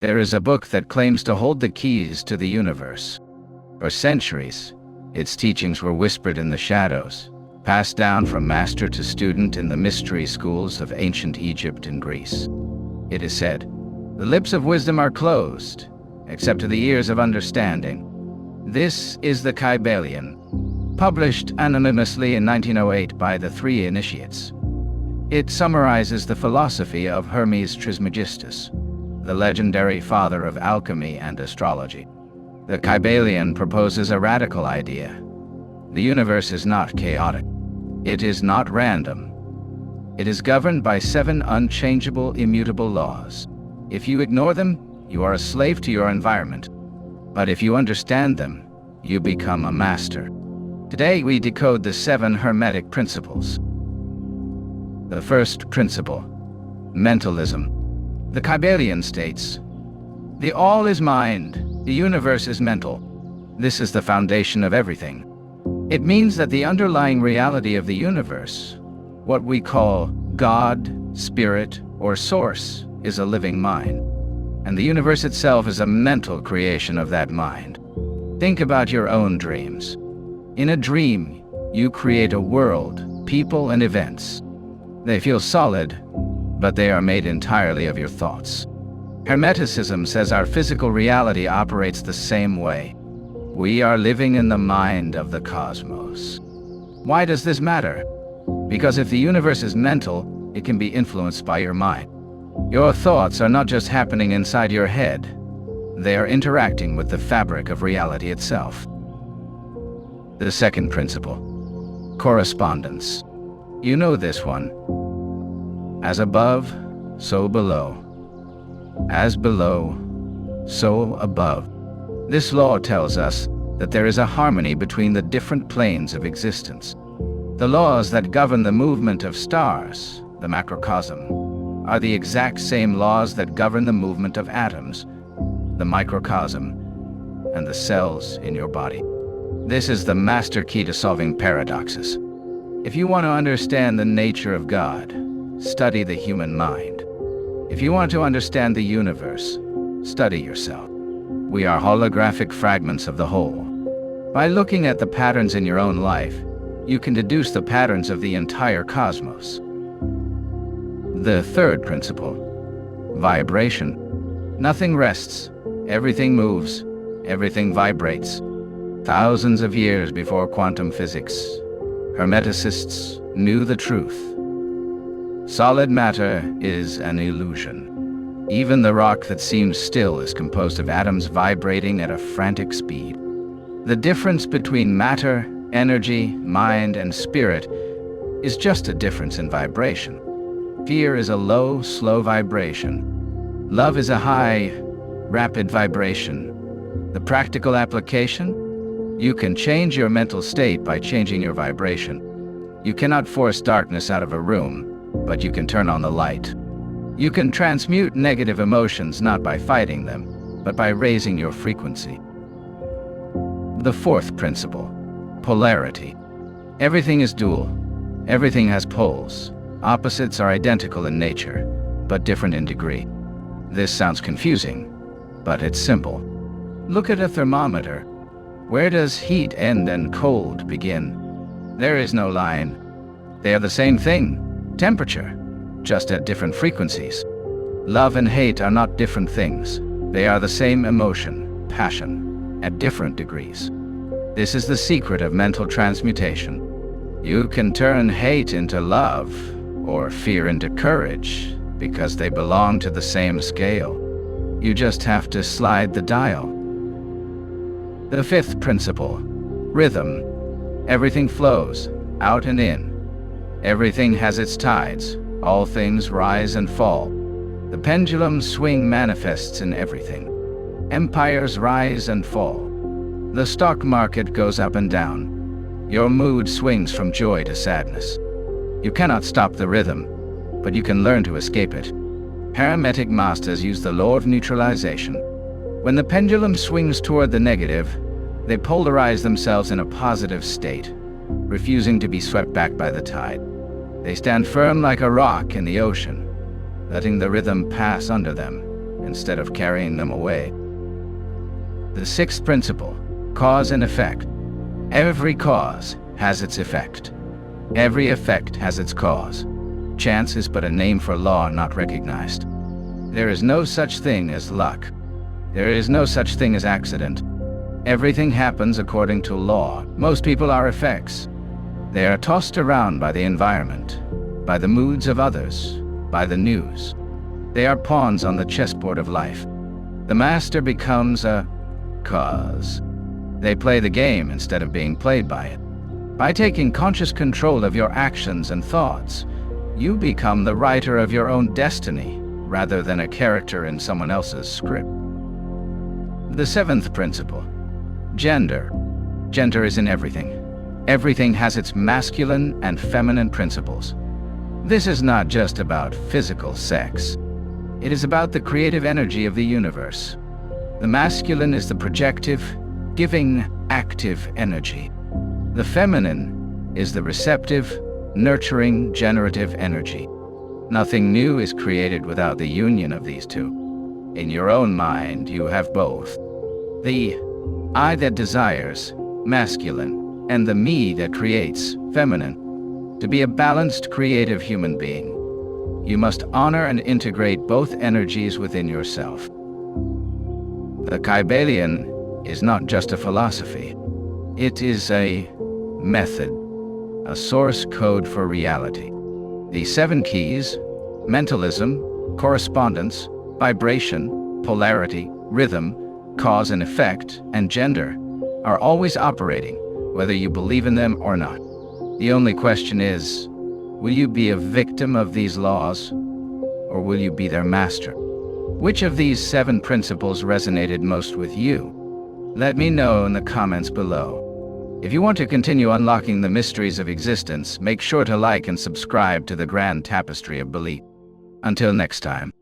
There is a book that claims to hold the keys to the universe. For centuries, its teachings were whispered in the shadows, passed down from master to student in the mystery schools of ancient Egypt and Greece. It is said, "The lips of wisdom are closed, except to the ears of understanding." This is the Kybalion, published anonymously in 1908 by the three initiates. It summarizes the philosophy of Hermes Trismegistus, the legendary father of alchemy and astrology. The Kybalion proposes a radical idea. The universe is not chaotic. It is not random. It is governed by 7 unchangeable, immutable laws. If you ignore them, you are a slave to your environment. But if you understand them, you become a master. Today we decode the 7 Hermetic principles. The first principle, mentalism. The Kybalion states, "The all is mind, the universe is mental. This is the foundation of everything." It means that the underlying reality of the universe, what we call God, Spirit, or Source, is a living mind. And the universe itself is a mental creation of that mind. Think about your own dreams. In a dream, you create a world, people, and events. They feel solid, but they are made entirely of your thoughts. Hermeticism says our physical reality operates the same way. We are living in the mind of the cosmos. Why does this matter? Because if the universe is mental, it can be influenced by your mind. Your thoughts are not just happening inside your head. They are interacting with the fabric of reality itself. The second principle, correspondence. You know this one. As above, so below. As below, so above. This law tells us that there is a harmony between the different planes of existence. The laws that govern the movement of stars, the macrocosm, are the exact same laws that govern the movement of atoms, the microcosm, and the cells in your body. This is the master key to solving paradoxes. If you want to understand the nature of God, study the human mind. If you want to understand the universe, study yourself. We are holographic fragments of the whole. By looking at the patterns in your own life, you can deduce the patterns of the entire cosmos. The third principle, vibration. Nothing rests, everything moves, everything vibrates. Thousands of years before quantum physics, Hermeticists knew the truth. Solid matter is an illusion. Even the rock that seems still is composed of atoms vibrating at a frantic speed. The difference between matter, energy, mind, and spirit is just a difference in vibration. Fear is a low, slow vibration. Love is a high, rapid vibration. The practical application? You can change your mental state by changing your vibration. You cannot force darkness out of a room, but you can turn on the light. You can transmute negative emotions not by fighting them, but by raising your frequency. The fourth principle, polarity. Everything is dual. Everything has poles. Opposites are identical in nature, but different in degree. This sounds confusing, but it's simple. Look at a thermometer. Where does heat end and cold begin? There is no line. They are the same thing, temperature, just at different frequencies. Love and hate are not different things. They are the same emotion, passion, at different degrees. This is the secret of mental transmutation. You can turn hate into love, or fear into courage, because they belong to the same scale. You just have to slide the dial. The fifth principle, rhythm. Everything flows, out and in. Everything has its tides. All things rise and fall. The pendulum swing manifests in everything. Empires rise and fall. The stock market goes up and down. Your mood swings from joy to sadness. You cannot stop the rhythm, but you can learn to escape it. Hermetic masters use the law of neutralization. When the pendulum swings toward the negative, they polarize themselves in a positive state, refusing to be swept back by the tide. They stand firm like a rock in the ocean, letting the rhythm pass under them. instead of carrying them away. The sixth principle, cause and effect. Every cause has its effect. Every effect has its cause. Chance is but a name for law not recognized. There is no such thing as luck. There is no such thing as accident. Everything happens according to law. Most people are effects. They are tossed around by the environment, by the moods of others, by the news. They are pawns on the chessboard of life. The master becomes a cause. They play the game instead of being played by it. By taking conscious control of your actions and thoughts, you become the writer of your own destiny, rather than a character in someone else's script. The seventh principle, gender. Gender is in everything. Everything has its masculine and feminine principles. This is not just about physical sex. It is about the creative energy of the universe. The masculine is the projective, giving, active energy. The feminine is the receptive, nurturing, generative energy. Nothing new is created without the union of these two. In your own mind, you have both. The I that desires, masculine, and the me that creates, feminine. To be a balanced, creative human being, you must honor and integrate both energies within yourself. The Kybalion is not just a philosophy. It is a method, a source code for reality. The 7 keys, mentalism, correspondence, vibration, polarity, rhythm, cause and effect, and gender, are always operating, whether you believe in them or not. The only question is, will you be a victim of these laws, or will you be their master? Which of these 7 principles resonated most with you? Let me know in the comments below. If you want to continue unlocking the mysteries of existence, make sure to like and subscribe to the Grand Tapestry of Belief. Until next time.